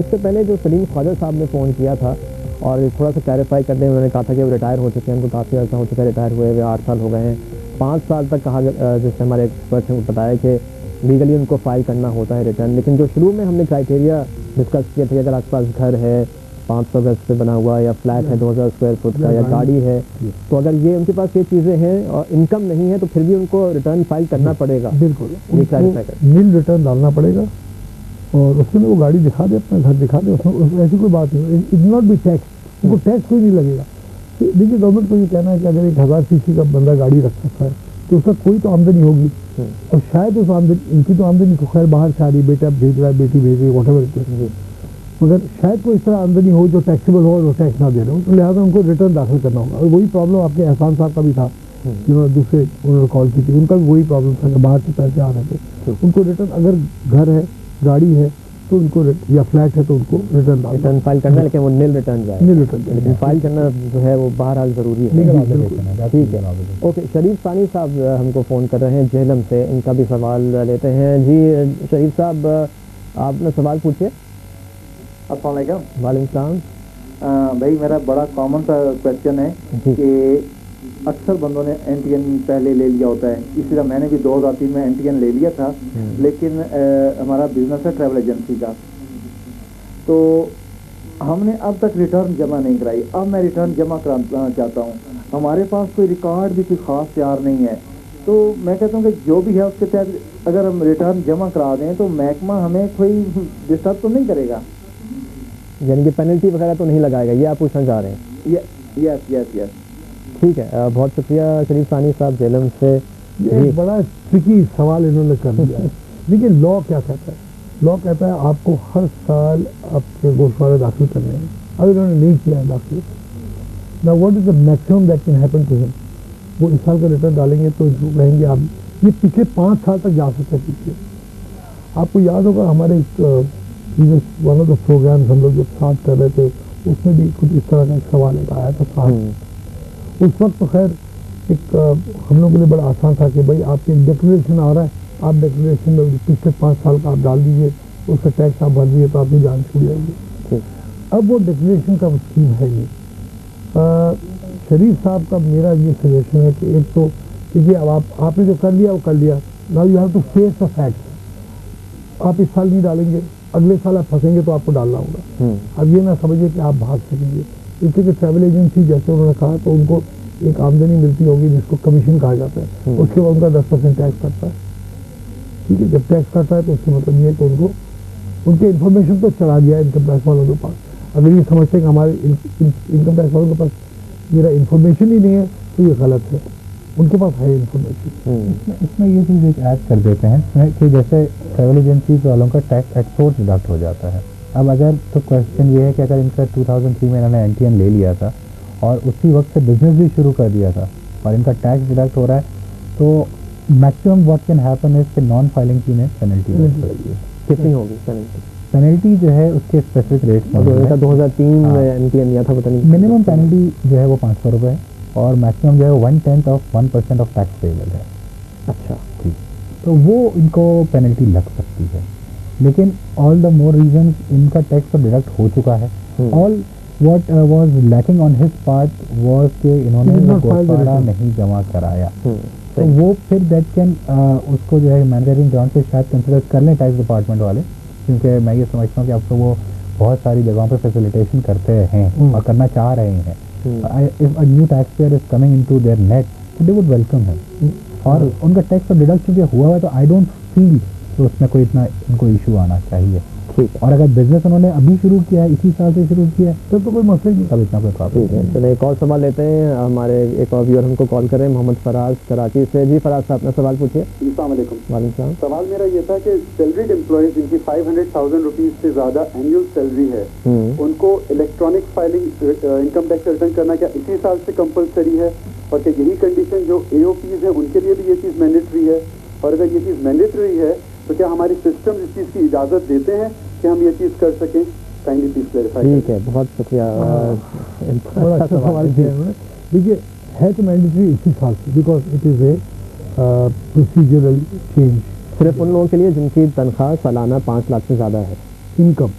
اس سے پہلے جو سلیم خواجہ صاحب نے فون کیا تھا اور تھوڑا سا کلیریفائی کرنے انہوں نے کہا تھا کہ وہ ریٹائر ہو چکے ہیں, ان کو کافی عرصہ ہو چکا ہے ریٹائر ہوئے ہوئے, 8 سال ہو گئے ہیں. 5 سال تک کہا, جیسے ہمارے ایکسپرٹ نے بتایا کہ لیگلی ان کو فائل کرنا ہوتا ہے ریٹرن. لیکن جو شروع میں ہم نے کرائٹیریا ڈسکس کیے تھے کہ اگر آپ کے پاس گھر ہے 500 گز سے بنا ہوا, یا فلیٹ ہے 2000 اسکوائر فٹ کا, یا گاڑی ہے, تو اگر یہ ان کے پاس یہ چیزیں ہیں اور انکم نہیں ہے تو پھر بھی ان کو ریٹرن فائل کرنا پڑے گا. بالکل, نیل ریٹرن ڈالنا پڑے گا, اور اس میں وہ گاڑی دکھا دے, اپنا گھر دکھا دے, اس میں ایسی کوئی بات نہیں. اٹ ناٹ بی ٹیکس, ان کو ٹیکس کوئی نہیں لگے گا. دیکھیے گورنمنٹ کو یہ کہنا ہے کہ اگر 1000 cc کا بندہ گاڑی رکھ سکتا ہے تو اس کا کوئی تو آمدنی ہوگی, اور شاید اس آمدنی, ان کی تو آمدنی کو خیر باہر سے آ رہی, بیٹا بھیج رہا ہے, بیٹی بھیج رہی ہے, واٹ ایور, مگر شاید کوئی اس طرح آمدنی ہو جو ٹیکسیبل ہو اور وہ ٹیکس نہ دے رہے ہو, تو لہٰذا ان کو ریٹرن داخل کرنا ہوگا. اور وہی پرابلم آپ کے احسان صاحب کا بھی تھا, جنہوں نے دوسرے انہوں نے کال کی تھی, ان کا بھی وہی پرابلم تھا کہ باہر سے پیسے آ رہے تھے. ان کو ریٹرن, اگر گھر ہے, گاڑی ہے, تو ان کو یا فلیٹ ہے تو ان کو ریٹرن فائل کرنا, لیکن وہ نیل ریٹرن جائے, لیکن فائل کرنا جو ہے وہ بہرحال ضروری ہے. ٹھیک ہے, اوکے. شریف ثانی صاحب ہم کو فون کر رہے ہیں جہلم سے, ان کا بھی سوال لیتے ہیں. جی شریف صاحب, آپ نے سوال پوچھے. السلام علیکم. وعلیکم السلام. بھائی میرا بڑا کامن سا کویشچن ہے کہ اکثر بندوں نے این ٹی این پہلے لے لیا ہوتا ہے, اسی طرح میں نے بھی 2003 میں این ٹی این لے لیا تھا, لیکن ہمارا بزنس ہے ٹریول ایجنسی کا, تو ہم نے اب تک ریٹرن جمع نہیں کرائی. اب میں ریٹرن جمع کرانا چاہتا ہوں. ہمارے پاس کوئی ریکارڈ بھی کوئی خاص تیار نہیں ہے, تو میں کہتا ہوں کہ جو بھی ہے اس کے تحت اگر ہم ریٹرن جمع کرا دیں تو محکمہ ہمیں کوئی ڈسٹرب تو نہیں کرے گا, یعنی کہ پینلٹی وغیرہ تو نہیں لگائے گا, یہ آپ پوچھنا چاہ رہے ہیں؟ یس یس یس. ٹھیک ہے, بہت شکریہ شریف ثانی صاحب جہلم سے. یہ بڑا ٹرکی سوال انہوں نے کر دیا ہے. دیکھیے لا کیا کہتا ہے, لا کہتا ہے آپ کو ہر سال آپ کے گوشوارے داخل کرنے ہیں. اب انہوں نے نہیں کیا ہے داخل. نا what is the maximum that can happen to ہم. وہ اس سال کا ریٹرن ڈالیں گے تو رہیں گے آپ, یہ پچھلے 5 سال تک جا سکتے ہیں پیچھے. آپ کو یاد ہوگا ہمارے ون آف دا پروگرامس ہم لوگ جو ساتھ کر رہے تھے, اس میں بھی کچھ اس طرح کا ایک سوال ایک آیا تھا صاحب. اس وقت تو خیر ایک ہم لوگوں کے لیے بڑا آسان تھا کہ بھائی آپ کے ڈیکلریشن آ رہا ہے, آپ ڈیکلریشن میں پچھلے 5 سال کا آپ ڈال دیجیے, اس کا ٹیکس آپ بھر دیجیے تو آپ کی جان چھوٹ جائے گی. اب وہ ڈیکلریشن کا اسکیم ہے نہیں. شریف صاحب کا میرا یہ سجیشن ہے کہ ایک تو دیکھیے اب آپ نے جو کر لیا وہ کر لیا. Now you have to face the fact. آپ اس سال نہیں ڈالیں گے, اگلے سال آپ پھنسیں گے تو آپ کو ڈالنا ہوگا. اب یہ نہ سمجھیے کہ آپ بھاگ سکیں گے, اس لیے کہ ٹریول ایجنسی جیسے انہوں نے کہا تو ان کو ایک آمدنی ملتی ہوگی جس کو کمیشن کہا جاتا ہے, اس کے بعد ان کا 10% ٹیکس کٹتا ہے. ٹھیک ہے, جب ٹیکس کٹتا ہے تو اس کا مطلب یہ ہے کہ ان کو ان کے انفارمیشن تو چلا گیا ہے انکم ٹیکس والوں کے پاس. اگر یہ سمجھتے ہیں کہ ہمارے انکم ٹیکس والوں کے پاس میرا انفارمیشن ہی نہیں ہے تو یہ غلط ہے, ان کے پاس ہے انفارمیشن. اس میں یہ چیز ایک ایڈ کر دیتے ہیں کہ جیسے ٹریول ایجنسیز والوں کا ٹیکس ایٹ سورس ڈیڈکٹ ہو جاتا ہے. اب اگر تو کوشچن یہ ہے کہ اگر ان کا 2003 میں انہوں نے این ٹی این لے لیا تھا اور اسی وقت سے بزنس بھی شروع کر دیا تھا اور ان کا ٹیکس ڈیڈکٹ ہو رہا ہے, تو maximum what can happen is کہ نان فائلنگ کی میں پینلٹی کتنی ہوگی؟ پینلٹی جو ہے اس کے اسپیسیفک ریٹس میں 2003 میں این ٹی این لیا تھا, پتہ نہیں. منیمم پینلٹی جو ہے وہ 500 روپے ہے اور میکسیمم جو ہے 1/10 آف 1% آف ٹیکس پیبل ہے. اچھا, ٹھیک, تو وہ ان کو پینلٹی لگ سکتی ہے, لیکن آل دا مور ریزن ان کا ٹیکس تو ڈیڈکٹ ہو چکا ہے. All what was lacking on his part was کہ انہوں نے گوشوارہ نہیں جمع کرایا, تو وہ پھر دیٹ کین اس کو جو ہے مینیجرنگ گراؤنڈ پہ شاید کنسیڈر کر لیں ٹیکس ڈپارٹمنٹ والے, کیونکہ میں یہ سمجھتا ہوں کہ اب تو وہ بہت ساری جگہوں پہ فیسیلیٹیشن کرتے ہیں اور کرنا چاہ رہے ہیں. If a new taxpayer is coming into their net, they would welcome him. اور ان کا ٹیکس تو ڈیڈکٹ چونکہ ہوا ہے تو آئی ڈونٹ فیل کہ اس میں کوئی اتنا ان کو ایشو آنا چاہیے. اور اگر بزنس انہوں نے ابھی شروع کیا ہے, اسی سال سے شروع کیا ہے, تو کوئی مسئلہ نہیں, تب اتنا کوئی پرابلم نہیں. چلیں ایک اور سوال لیتے ہیں. ہمارے ایک اور ویور ہم کو کال کریں, محمد فراز کراچی سے. جی فراز صاحب اپنا سوال پوچھیے. السلام علیکم. وعلیکم السلام. سوال میرا یہ تھا کہ سیلریڈ امپلائیز جن کی 500,000 روپیز سے زیادہ اینیول سیلری ہے, ان کو electronic filing income tax return کرنا کیا اسی سال سے کمپلسری ہے, اور کہ یہی کنڈیشن جو اے او پیز ہیں ان کے لیے بھی یہ چیز مینڈیٹری ہے, اور اگر یہ چیز مینڈیٹری ہے تو کیا ہماری سسٹم اس چیز کی اجازت دیتے ہیں کہ ہم یہ چیز کر سکیں؟ Kindly please clarify. ٹھیک ہے, بہت شکریہ. بڑا اچھا سوال کیا ہے. دیکھیے ہے تو مینڈیٹری اسی سال سے, because it is a procedural change. صرف ان لوگوں کے لیے جن کی تنخواہ سالانہ 5 لاکھ سے زیادہ ہے income.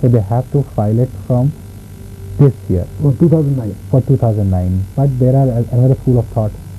so they have to file it from this year for 2009 for 2009 but there are another school of thought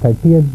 30th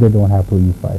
they don't have to e-file।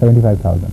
75,000,